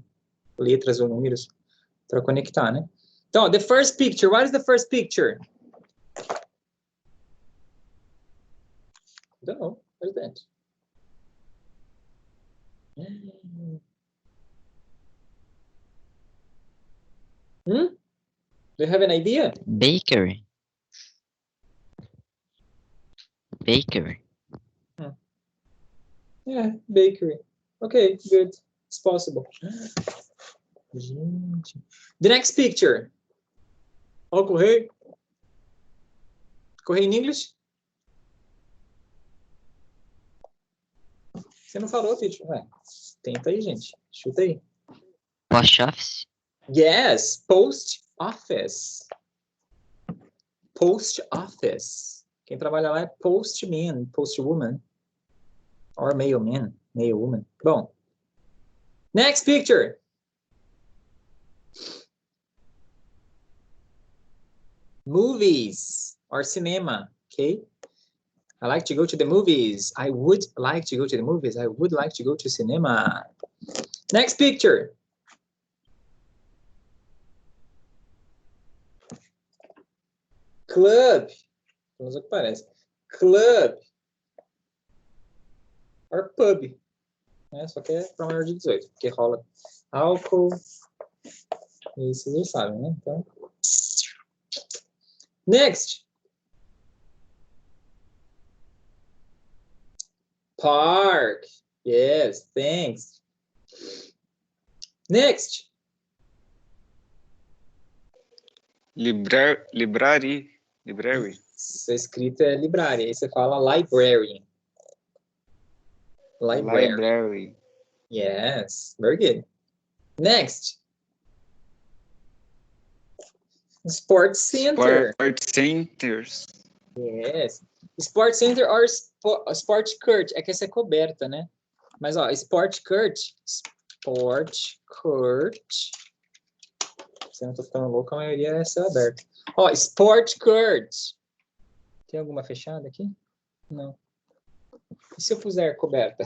letras ou números para conectar, né? Então, the first picture. What is the first picture? Don't know. What is that? Do you have an idea? Bakery. Bakery. Yeah, bakery. Okay, good. It's possible. Gente. The next picture. Oh, correio. Correio in English? Você não falou, teacher. Tenta aí, gente. Chuta aí. Post office. Yes, post office. Post office. Quem trabalha lá é postman, postwoman. Or mailman, mailwoman. Bom. Next picture. Movies or cinema, okay? I like to go to the movies. I would like to go to the movies. I would like to go to cinema. Next picture. Club. Vamos ver o que parece. Club. Or pub. Só que é para maior de 18, porque rola álcool. E vocês já sabem, né? Então. Next. Park. Yes, thanks. Next. Library. Essa escrita é library. Aí você fala library. Library. Yes, very good. Next. Sports Center. Sports centers. Yes. Sports Center or Sport Court. É que essa é coberta, né? Mas, ó, Sport Court. Sport Court. Se eu não tô ficando louco, a maioria é céu aberto. Ó, Sport Court. Tem alguma fechada aqui? Não. E se eu puser coberta?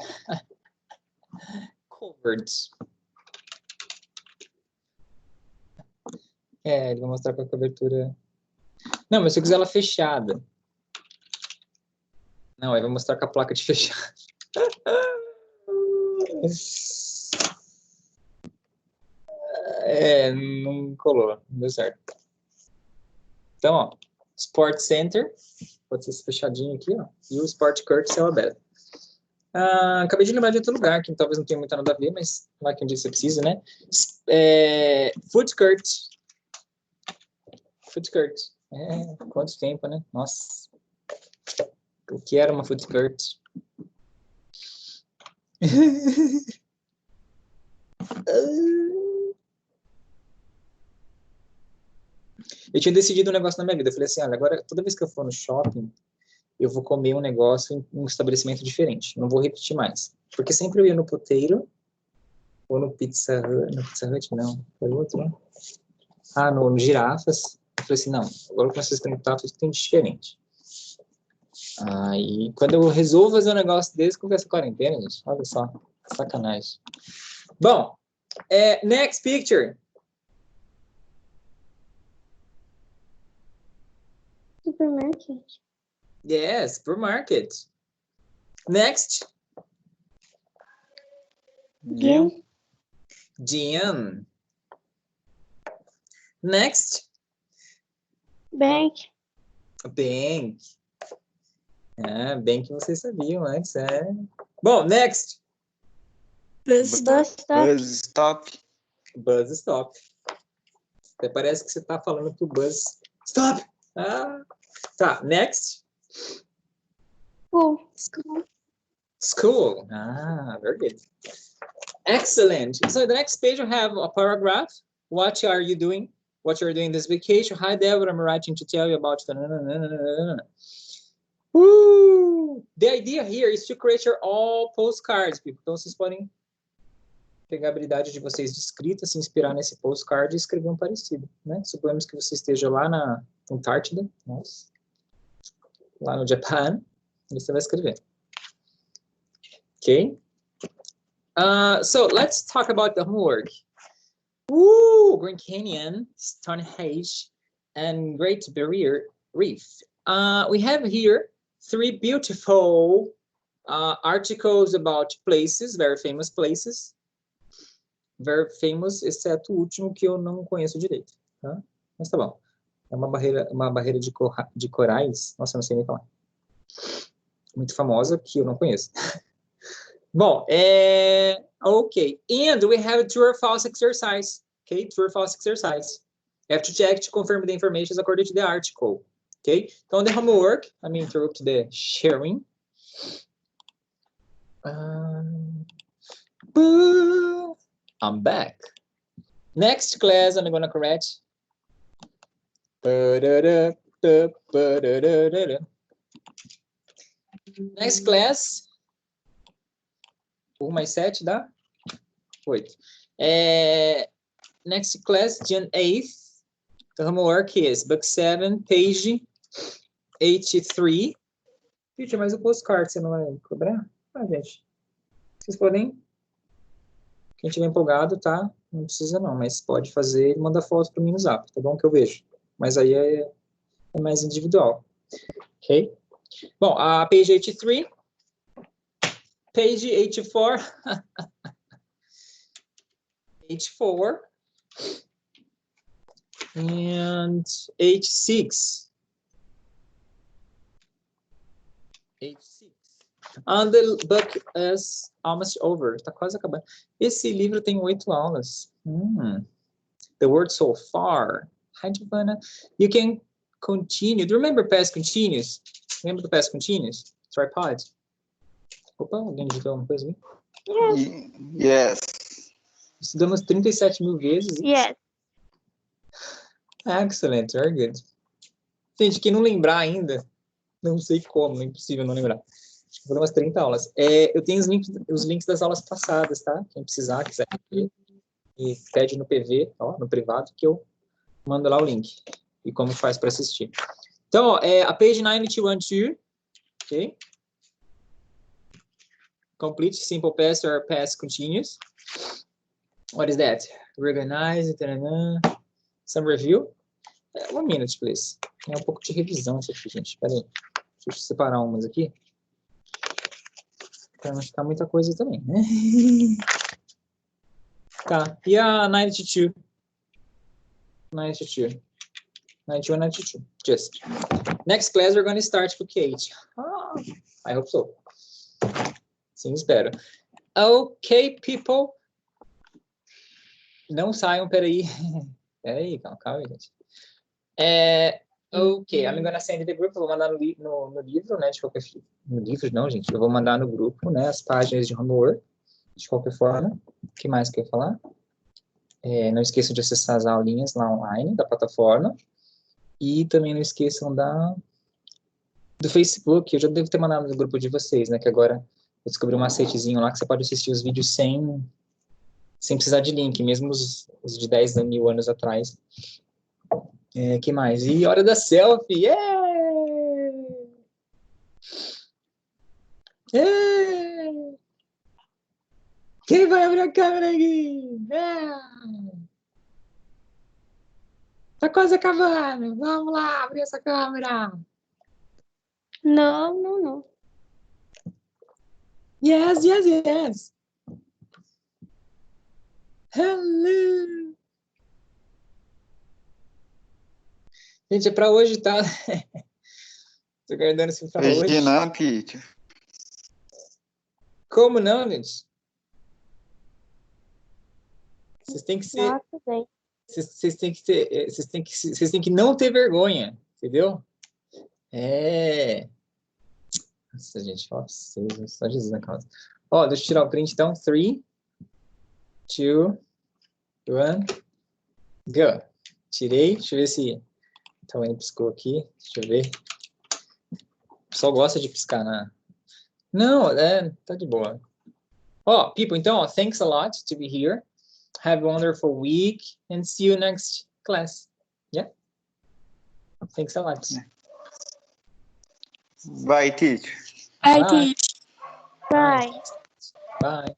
Covered. Ele vai mostrar com a cobertura. Não, mas se eu quiser ela fechada. Não, aí vai mostrar com a placa de fechado. Não colou, não deu certo. Então, ó, Sport Center, pode ser esse fechadinho aqui, ó, e o Sport Court céu aberto. Acabei de lembrar de outro lugar, que talvez não tenha muito nada a ver, mas lá que um dia você precisa, né? Food Court. Food Court. Quanto tempo, né? Nossa. O que era uma food court? Eu tinha decidido um negócio na minha vida. Eu falei assim, olha, agora toda vez que eu for no shopping, eu vou comer um negócio em um estabelecimento diferente. Não vou repetir mais. Porque sempre eu ia no puteiro Ou no Pizza Hut, não. Foi outro, né? Ah, no Girafas. Eu falei assim, não, agora eu começo a escrever tudo que tem de diferente. Aí, quando eu resolvo fazer um negócio desse, com essa quarentena, gente, olha só, sacanagem. Bom, next picture. Supermarket. Yes, supermarket. Next, Gym. gym. Next, Bank. bank. Bem que vocês sabiam antes, Bom, next. Bus stop. Bus stop. Bus stop. Até parece que você está falando pro bus. Stop! Tá, next. School. School. Very good. Excellent. So the next page, you have a paragraph. What are you doing? What you're doing this vacation? Hi, Deborah. I'm writing to tell you about. Woo! The idea here is to create your all postcards, people. Então, vocês podem pegar a habilidade de vocês de escrita, se inspirar nesse postcard e escrever um parecido, né? Suponhamos que você esteja lá na Antártida, nossa, lá no Japão, e você vai escrever. Okay? So, let's talk about the homework. Grand Canyon, Stonehenge, and Great Barrier Reef. We have here 3 beautiful articles about places, very famous places. Very famous, exceto o último que eu não conheço direito. Tá? Mas tá bom. É uma barreira de corais. Nossa, eu não sei nem falar. Muito famosa, que eu não conheço. Bom, okay. And we have a true or false exercise. Okay, true or false exercise. You have to check to confirm the information according to the article. Okay, então the homework, let me interrupt the sharing. I'm back. Next class, I'm going to correct. Next class. 1 mais 7 dá? 8. Next class, June 8th. The homework is book 7, page 83. Teacher, mas o postcard você não vai cobrar? Gente. Vocês podem... Quem estiver empolgado, tá? Não precisa não, mas pode fazer e manda foto para mim no Zap, tá bom? Que eu vejo. Mas aí é mais individual. Ok? Bom, a page 83. Page 84. 84. And 86. 86. And the book is almost over. Tá quase acabando. Esse livro tem 8 aulas. The word so far. Hi, Giovanna. You can continue. Do you remember past continuous? Lembra do past continuous? Tripod. Opa, alguém digitou alguma coisa aqui? Yes. Estudamos 37 mil vezes. Yes. Excellent, very good. Gente, quem não lembrar ainda, não sei como, é impossível não lembrar. Vou dar umas 30 aulas. Eu tenho os links das aulas passadas, tá? Quem precisar, quiser ver, e pede no PV, ó, no privado, que eu mando lá o link. E como faz para assistir. Então, ó, a page 9212, ok? Complete simple past or past continuous. What is that? Recognize, some review. 1 minute, please. É um pouco de revisão isso aqui, gente. Espera aí. Deixa eu separar umas aqui. Para não ficar muita coisa também, né? Tá. E a 92? 92. 91, 92. Just. Next class, we're going to start for Kate. I hope so. Sim, espero. Ok, people. Não saiam, peraí. Peraí, calma, gente. Ok, I'm gonna send the group. Eu vou mandar no livro, né? De qualquer forma. No livro, não, gente. Eu vou mandar no grupo, né? As páginas de homework. De qualquer forma. O que mais que eu ia falar? Não esqueçam de acessar as aulinhas lá online da plataforma. E também não esqueçam do Facebook. Eu já devo ter mandado no grupo de vocês, né? Que agora eu descobri um macetezinho lá que você pode assistir os vídeos sem sem precisar de link, mesmo os de 10 mil anos atrás. Que mais? E hora da selfie! Yeah! Yeah! Quem vai abrir a câmera aqui? Tá quase acabando. Vamos lá, abrir essa câmera. Não. Yes, yes, yes. Hello. Gente, é pra hoje, tá? Tô guardando isso pra hoje. Hoje não, teacher. Como não, gente? Vocês têm que ser... Nossa, bem. Vocês têm que não ter vergonha, entendeu? Nossa, gente, ó, vocês, só Jesus na causa. Ó, deixa eu tirar o print, então. 3, 2, 1, go. Tirei, deixa eu ver se tá vendo, piscou aqui. Deixa eu ver. O pessoal gosta de piscar, né? Não, tá de boa. Ó, people, então, ó, thanks a lot to be here. Have a wonderful week and see you next class. Yeah? Thanks a lot. Vai, teacher. Ai, Bye. Bye. Bye.